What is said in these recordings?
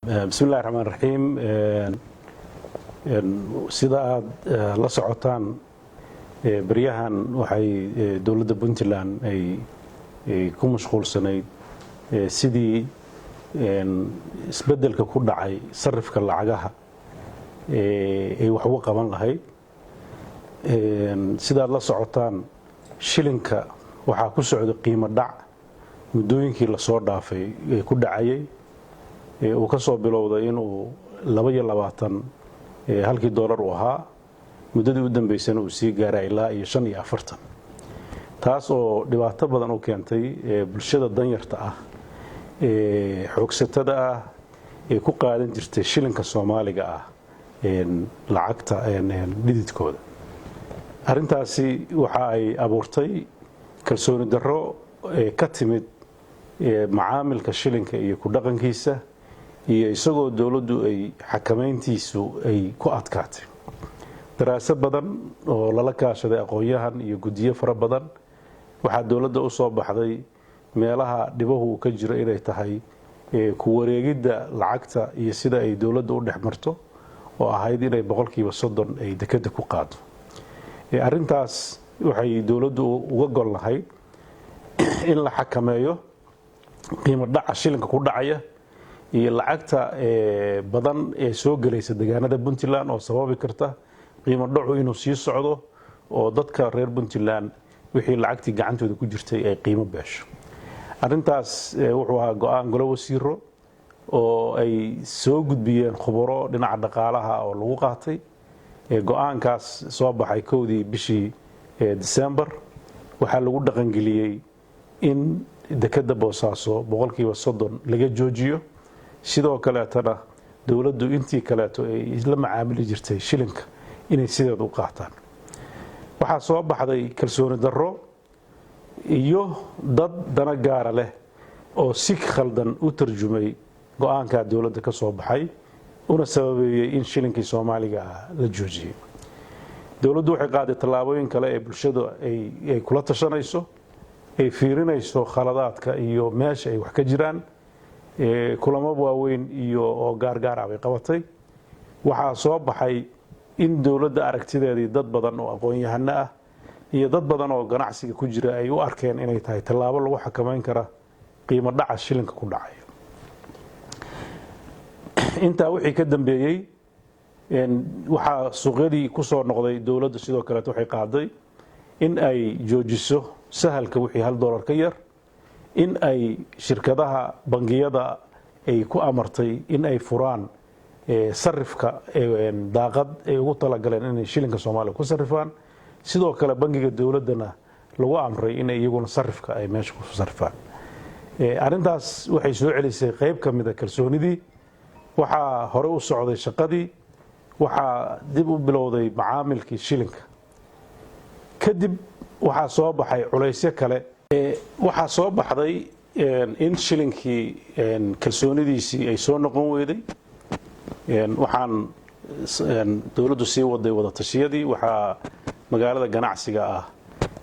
بسم الله الرحمن الرحيم sida aad la socotaan baryahan waxay dawladda Puntland ay ku mashquulsanayd sidii isbedelka ku dhacay sarifka lacagaha ay wax uga qaban lahayd sida aad la socotaan shilinka waxa ku socda qiimo dhac muddooyinkii la soo dhaafay ku dhacayay uu ka soo bilowday inuu 22 halkii dollar uu ahaa muddadii u dambeysana uu sii gaaray ilaa 45 taas oo dhibaato badan u keentay bulshada danyarta ah xoogsatada ah ee ku qaadan jirtay shilinka Soomaaliga ah lacagta dhididkooda arintaasi waxa ay abuurtay kalsooni darro ka timid macaamilka shilinka iyo ku dhaqankiisa iyo isagoo dawladdu ay xakameyntiisu ay ku adkaatay daraasad badan oo lala kaashaday aqoonyahan iyo gudiyo fara badan waxa dawladda u soo baxday meelaha dhibahu ka jira inay tahay ku wareegida lacagta iyo sida ay dawladdu u dhexmarto oo ahayd inay 30% ay dekada ku qaado arintaas waxay dawladdu uga gol lahayd in la xakameeyo qiimo dhaca shilinka ku dhacaya iyo lacagta badan ee soo galaysa deegaanada Puntland oo sababi karta qiimo dhacu inuu sii socdo oo dadka reer Puntland wixii lacagtii gacantooda ku jirtay ay qiimo beesho arintaas wuxuu ahaa go'aan golo wasiiro oo ay soo gudbiyeen khubaro dhinaca dhaqaalaha oo lagu qaatay go'aankaas soo baxay koodii bishii December waxa lagu dhaqan galiyay in dekada Boosaaso 30% laga joojiyo sidoo kale tana dawladdu intii kale ay isla macaamili jirtay shilinka inay sideed u qaataan waxa soo baxday kalsooni darro iyo dad dana gaar leh oo si khaldan u tarjumay go'aanka dawladda ka soo baxay una sababeeyay in shilinkii Soomaaliga la joojiyay dawladdu waxay qaaday tallaabooyin kale ee bulshada ay kula tashanayso ay fiirinayso khaladaadka iyo meesha ay wax ka jiraan kulamo waaweyn iyo oo gaar ah bay qabatay waxa soo baxay in dawladda aragtideedii dad badan oo aqoon-yahano ah iyo dad badan oo ganacsiga ku jira ay u arkeen inay tahay tallaabo lagu xakameyn kara qiimo dhaca shilinka ku dhacay inta wixii ka dambeeyay waxa suuqyadii ku soo noqday dawladdu sidoo kale waxay qaaday in ay joojiso sahalka wixii $1 ka yar in ay shirkadaha bangiyada ay ku amartay in ay furaan sarifka daaqad ay ugu tala galeen in shilinka Soomaaliya ku sarifaan sidoo kale bangiga dawladana lagu amray in iyaguna sarifka ay meesha ku sarifaan arintaas waxay soo celisay qayb kamid ah kalsoonidii waxa hore u socday shaqadii waxa dib u bilowday macaamilkii shilinka kadib waxa soo baxay culaysyo kale waxa soo baxday in shilinkii kalsoonidiisii ay soo noqon weeday waxaan dawladdu sii waday wada tashiyadii waxa magaalada ganacsiga ah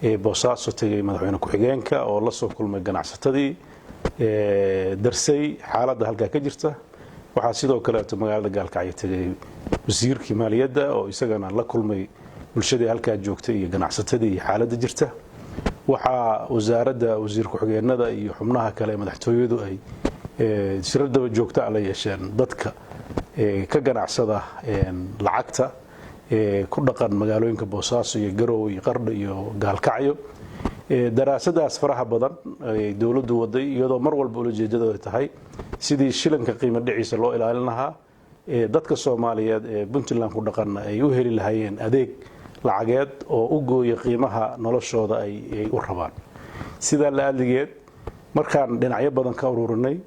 ee Boosaaso tagay madaxweyne ku-xigeenka oo la soo kulmay ganacsatadii darsay xaaladda halka ka jirta waxa sidoo kale magaalada Gaalkacyo tagay wasiirkii maaliyadda oo isagana la kulmay bulshada halka joogtay iyo ganacsatadii xaaladda jirta waxa wasaaradda wasiir ku-xigeenada iyo xubnaha kale madaxtooyadu ay shirada joogta la yeesheen dadka ka ganacsada lacagta ku dhaqan magaalooyinka Boosaaso iyo Garowe iyo Qardho iyo Gaalkacyo daraasadaas faraha badan ay dawladdu waday iyadoo mar walba ujeedadoodu tahay sidii shilinka qiimo dhiciisa loo ilaalin lahaa dadka Soomaaliyeed ee Puntland ku dhaqan ay u heli lahaayeen adeeg lacageed oo u gooyo qiimaha noloshooda ay u rabaan sida la adligeed markaan dhinacyo badan ka ururinay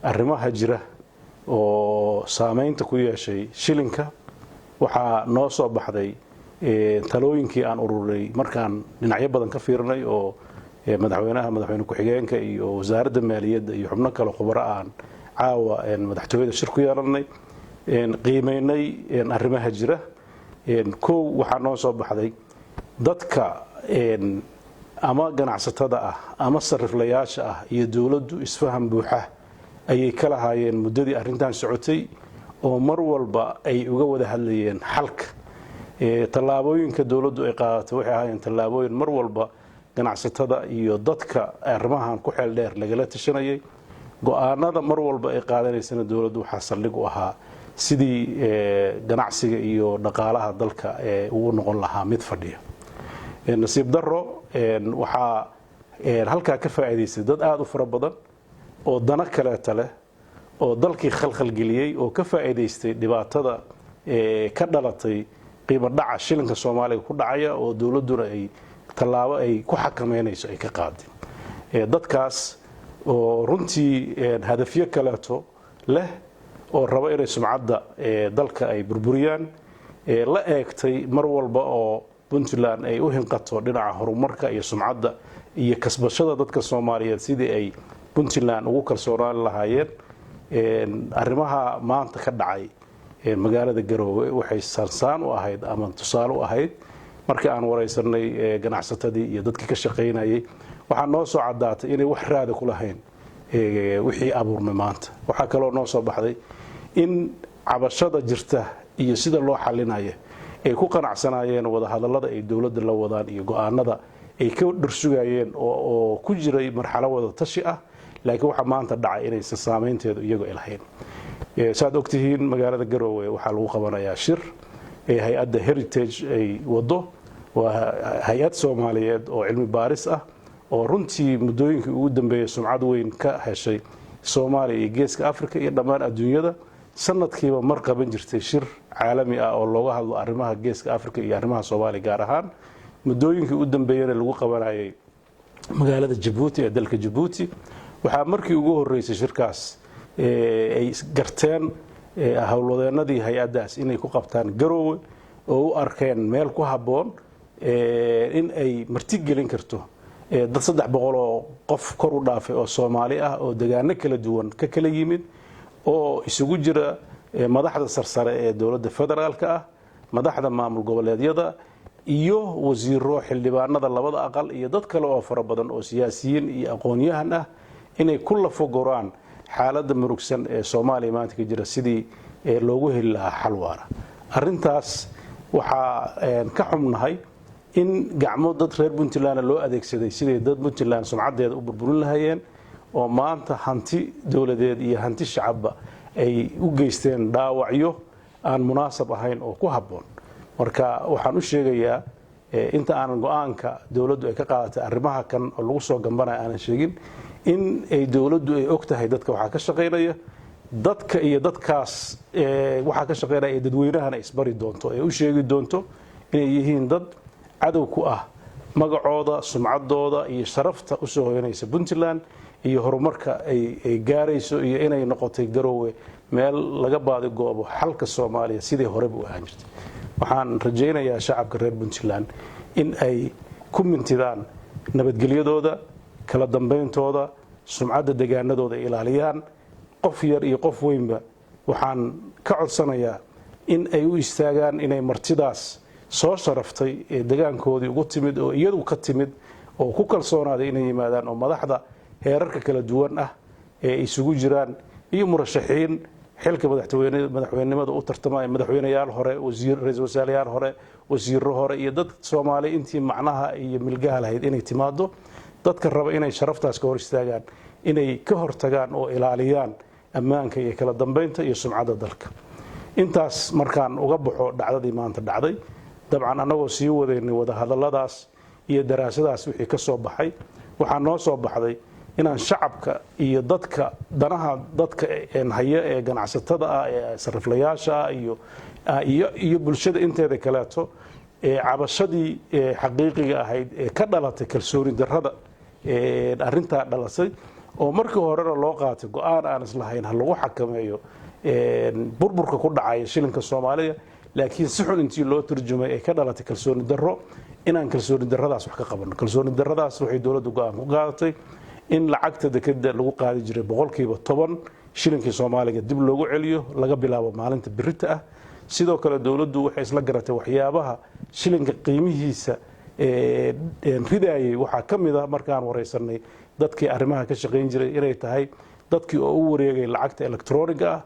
arrimaha jira oo saameynta ku yeeshay shilinka waxa noo soo baxday talooyinkii aan ururinay markaan dhinacyo badan ka fiirnay oo madaxweyne ku-xigeenka iyo wasaaradda maaliyadda iyo xubno kale khubaro aan caawa madaxtooyada shir ku yeelanay qiimeynay arrimaha jira koow waxa noo soo baxday dadka ama ganacsatada ah ama sariflayaasha ah iyo dawladdu isfaham buuxa ayay ka lahaayeen muddadii arrintan socotay oo mar walba ay uga wada hadlayeen xalka tallaabooyinka dawladdu ay qaadatay waxay ahaayeen tallaabooyin mar walba ganacsatada iyo dadka arrimahan ku xeel dheer lagala tashanayay go'aanada mar walba ay qaadanaysana dawladdu waxaa saldhig u ahaa sidii ganacsiga iyo dhaqaalaha dalka uu noqon lahaa mid fadhiya nasiib darro waxaa halkaa ka faa'iidaystay dad aad u fara badan oo dana kaleeta leh oo dalkii khalkhal geliyey oo ka faa'iidaystay dhibaatada ka dhalatay qiimo dhaca shilinka Soomaaliga ku dhacaya oo dawladduna ay tallaabo ay ku xakameynayso ay ka qaadeen dadkaas oo runtii hadafyo kaleeto leh oo raba inay sumcadda dalka ay burburiyaan la eegtay mar walba oo Puntland ay u hinqato dhinaca horumarka iyo sumcadda iyo kasbashada dadka Soomaaliyeed sidii ay Puntland ugu kalsoonaan lahaayeen arrimaha maanta ka dhacay magaalada Garowe waxay sarsaan u ahayd ama tusaale u ahayd markii aan wareysanay ganacsatadii iyo dadkii ka shaqeynayay waxaa noo soo cadaatay inay wax raad ku lahayn wixii abuurmay maanta waxaa kaloo noo soo baxday in cabashada jirta iyo sida loo xalinayo ay ku qanacsanaayeen wada hadallada ay dawladda la wadaan iyo go'aanada ay ka dhursugayeen oo ku jiray marxalad wada tashi ah laakiin waxa maanta dhacay inay saameynteedu iyagu ilahayn saad ogtihiin magaalada Garowe waxaa lagu qabanayaa shir hay'adda Heritage ay wado waa hay'ad Soomaaliyeed oo cilmi baaris ah oo runtii muddooyinkii ugu dambeeyay sumcad weyn ka heshay Soomaaliya iyo Geeska Afrika iyo dhammaan adduunyada sanadkiiba mar qaban jirtay shir caalami ah oo looga hadlo arrimaha Geeska Afrika iyo arrimaha Soomaaliya gaar ahaan muddooyinkii ugu dambeeyay lagu qabanayay magaalada Djibouti ee dalka Djibouti waxaa markii ugu horeysay shirkaas ay garteen hawlwadeenadii hay'adaas inay ku qabtaan Garowe oo u arkeen meel ku haboon in ay martigelin karto dad 300 oo qof kor u dhaafay oo Soomaali ah oo deegaano kala duwan ka kala yimid oo isugu jira madaxda sarsare ee dawladda federaalka ah madaxda maamul goboleedyada iyo wasiiro xildhibaanada labada aqal iyo dad kale oo fara badan oo siyaasiyiin iyo aqoon-yahan ah inay ku lafagoraan xaaladda murugsan ee Soomaaliya maanta ka jira sidii loogu heli lahaa xal waara arrintaas waxaa ka xumnahay in gacmo dad reer Puntland loo adeegsaday sidii dad Puntland sumcadeeda u burburin lahaayeen oo maanta hanti dawladeed iyo hanti shacabba ay u geysteen dhaawacyo aan munaasab ahayn oo ku haboon marka waxaan u sheegayaa inta aan go'aanka dawladdu ay ka qaadatay arrimaha kan oo lagu soo gambanayo aan sheegin in ay dawladdu ay og tahay dadka waxa ka shaqeynaya dadka iyo dadkaas waxa ka shaqeynaya dadweynahana isbari doonto ay u sheegi doonto inay yihiin dad cadow ku ah magacooda sumcadooda iyo sharafta u soo hoyanaysa Puntland iyo horumarka ay gaarayso iyo inay noqotay Garowe meel laga baadi goobo xalka Soomaaliya sidii hore u ahaan jirtay waxaan rajaynayaa shacabka reer Puntland in ay ku mintidaan nabadgelyadooda kala dambayntooda sumcadda deegaanadooda ilaaliyaan qof yar iyo qof weynba waxaan ka codsanayaa in ay u istaagaan inay martidaas soo sharaftay ee deegaankoodii ugu timid oo iyadu ka timid oo ku kalsoonaaday inay yimaadaan oo madaxda heerarka kala duwan ah ee isugu jiraan iyo murashaxiin xilka madaxweynenimada u tartamay madaxweynayaal hore ra'iisul wasaarayaal hore wasiirro hore iyo dad Soomaali intii macnaha iyo milgaha lahayd inay timaado dadka raba inay sharaftaas ka hor istaagaan inay ka hortagaan oo ilaaliyaan ammaanka iyo kala dambeynta iyo sumcadda dalka intaas markaan uga baxo dhacdadii maanta dhacday dabcan anagoo sii wadaynay wada hadalladaas iyo daraasadaas wixii ka soo baxay waxaa noo soo baxday inaan shacabka iyo dadka danaha dadka haya ee ganacsatada ah ee sariflayaasha iyo bulshada inteeda kaleeto cabashadii xaqiiqiga ahayd ee ka dhalatay kalsooni darrada arrintaa dhalasay oo markii horena loo qaatay go'aan aan islahayn ha lagu xakameeyo burburka ku dhacay shilinka Soomaaliya laakiin si xun intii loo turjumay ay ka dhalatay kalsooni darro inaan kalsooni darradaas wax ka qabanno kalsooni darradaas waxay dawladdu go'aan ku qaadatay in lacagta dekada lagu qaadi jiray 10% shilinkii Soomaaliga dib loogu celiyo laga bilaabo maalinta birita ah sidoo kale dawladdu waxay isla garatay waxyaabaha shilinka qiimihiisa ridaayay waxa kamid ah markaan wareysanay dadkii arrimaha ka shaqeyn jiray inay tahay dadkii oo u wareegay lacagta elektrooniga ah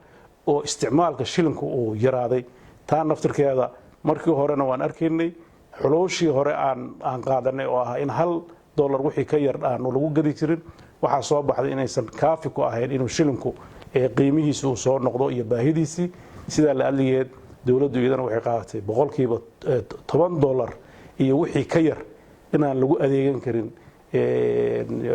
oo isticmaalka shilinka uu yaraaday taa naftirkeeda markii horena waan arkaynay xulooshii hore aan qaadanay oo ah in $1 wixii ka yar aan lagu gadi jirin waxaa soo baxday inaysan kaafi ku ahayn inuu shilinku qiimihiisu uu soo noqdo iyo baahidiisii sidaa la adligeed dowladdu iyadana waxay qaadatay boqolkiiba $10 iyo wixii ka yar inaan lagu adeegan karin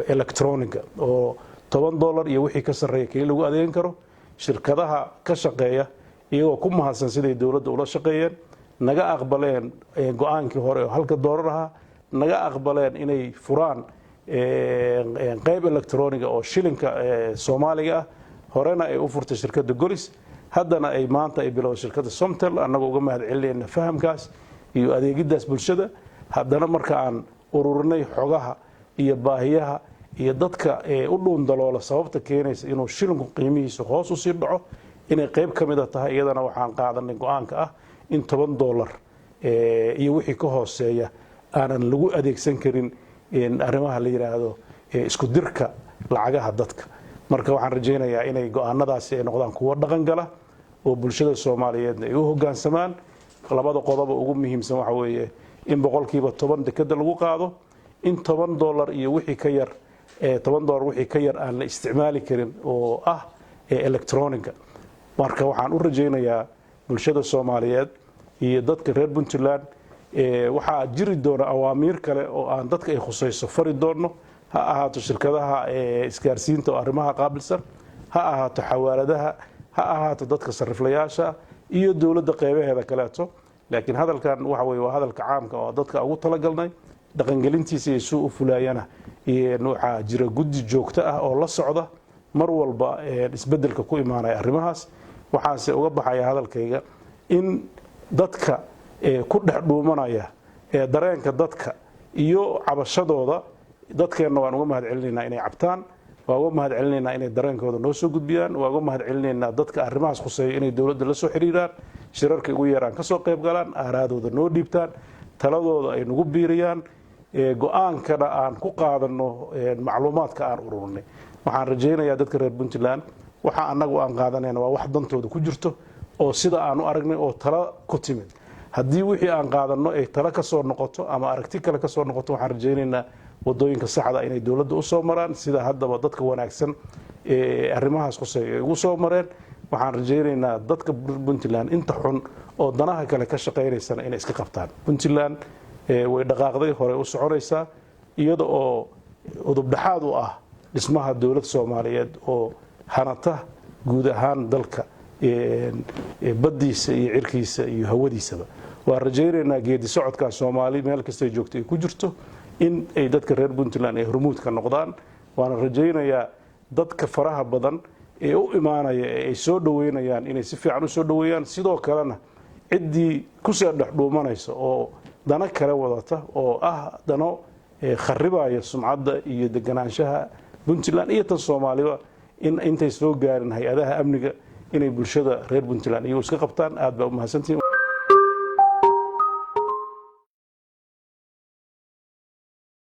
electroniga oo $10 iyo wixii ka sarreeya kaliya lagu adeegan karo shirkadaha ka shaqeeya iyagoo ku mahadsan siday dowladda ula shaqeeyeen naga aqbaleen go'aankii hore oo $1 ahaa naga aqbaleen inay furaan qayb electroniga oo shilinka Soomaaliga ah horena ay u furtay shirkadda Golis haddana ay maanta ay bilowday shirkadda Somtel annagoo uga mahad celinayna fahamkaas iyo adeegidaas bulshada haddana marka aan ururinay xogaha iyo baahiyaha iyo dadka u dhuun daloola sababta keenaysa inuu shilinku qiimihiisa hoos u sii dhaco inay qayb ka mid tahay iyadana waxaan qaadanay go'aanka ah in $10 iyo wixii ka hooseeya aanan lagu adeegsan karin arrimaha la yiraahdo isku dirka lacagaha dadka marka waxaan rajaynayaa inay go'aanadaasi ay noqdaan kuwo dhaqan gala oo bulshada Soomaaliyeed ay u hoggaansamaan labada qodob ugu muhiimsan waxa weeye in boqolkiiba 10 dekada lagu qaado in $10 iyo wixii ka yar $10 wixii ka yar aan la isticmaali karin oo ah electroniga marka waxaan u rajaynayaa bulshada Soomaaliyeed iyo dadka reer Puntland waxaa jiri doona awaamiir kale oo aan dadka ay khusayso fari doono ha ahaato shirkadaha isgaarsiinta oo arrimaha qaabilsan ha ahaato xawaaladaha ha ahaato dadka sariflayaasha iyo dawladda qeybaheeda kaleeto laakiin hadalkan waxa weeye waa hadalka caamka oo dadka ugu talagalnay dhaqangelintiisa ay soo u fulayana waxa jira guddi joogto ah oo la socda mar walba isbedelka ku imaanaya arrimahaas waxaase uga baxaya hadalkayga in dadka ku dhex dhuumanaya dareenka dadka iyo cabashadooda dadkeena waan uga mahad celinaynaa inay cabtaan waan uga mahad celinaynaa inay dareenkooda noo soo gudbiyaan waan uga mahad celinaynaa dadka arrimahaas khuseeya inay dawladda la soo xiriiraan shirarka ugu yaraan ka soo qayb galaan aaraadooda noo dhiibtaan taladooda ay nagu biiriyaan go'aankana aan ku qaadano macluumaadka aan ururinay waxaan rajaynayaa dadka reer Puntland waxa anagu aan qaadanayna waa wax dantooda ku jirto oo sida aan u aragnay oo tala ku timid haddii wixii aan qaadano ay tala ka soo noqoto ama aragti kale ka soo noqoto waxaan rajaynaynaa wadooyinka saxda inay dawladda u soo maraan sida haddaba dadka wanaagsan arrimahaas khuseeya ay ugu soo mareen waxaan rajaynaynaa dadka Puntland inta xun oo danaha kale ka shaqeynaysan inay iska qabtaan Puntland way dhaqaaqday hore u soconaysaa iyada oo udub dhaxaad u ah dhismaha dawladda Soomaaliyeed oo hanata guud ahaan dalka badiisa iyo cirkiisa iyo hawadiisaba waa rajaynaynaa geedi socodka Soomaali meel kasta ay joogto ay ku jirto in ay dadka reer Puntland ay hormuud ka noqdaan waana rajaynayaa dadka faraha badan ee u imaanaya ay soo dhaweynayaan inay si fiican u soo dhaweeyaan sidoo kalena cidii ku soo dhex dhuumanayso oo dana kale wadata oo ah dano kharibaya sumcadda iyo deganaanshaha Puntland iyo tan Soomaaliba in intay soo gaarin hay'adaha amniga inay bulshada reer Puntland iyo iska qabtaan aad baa u mahadsantiin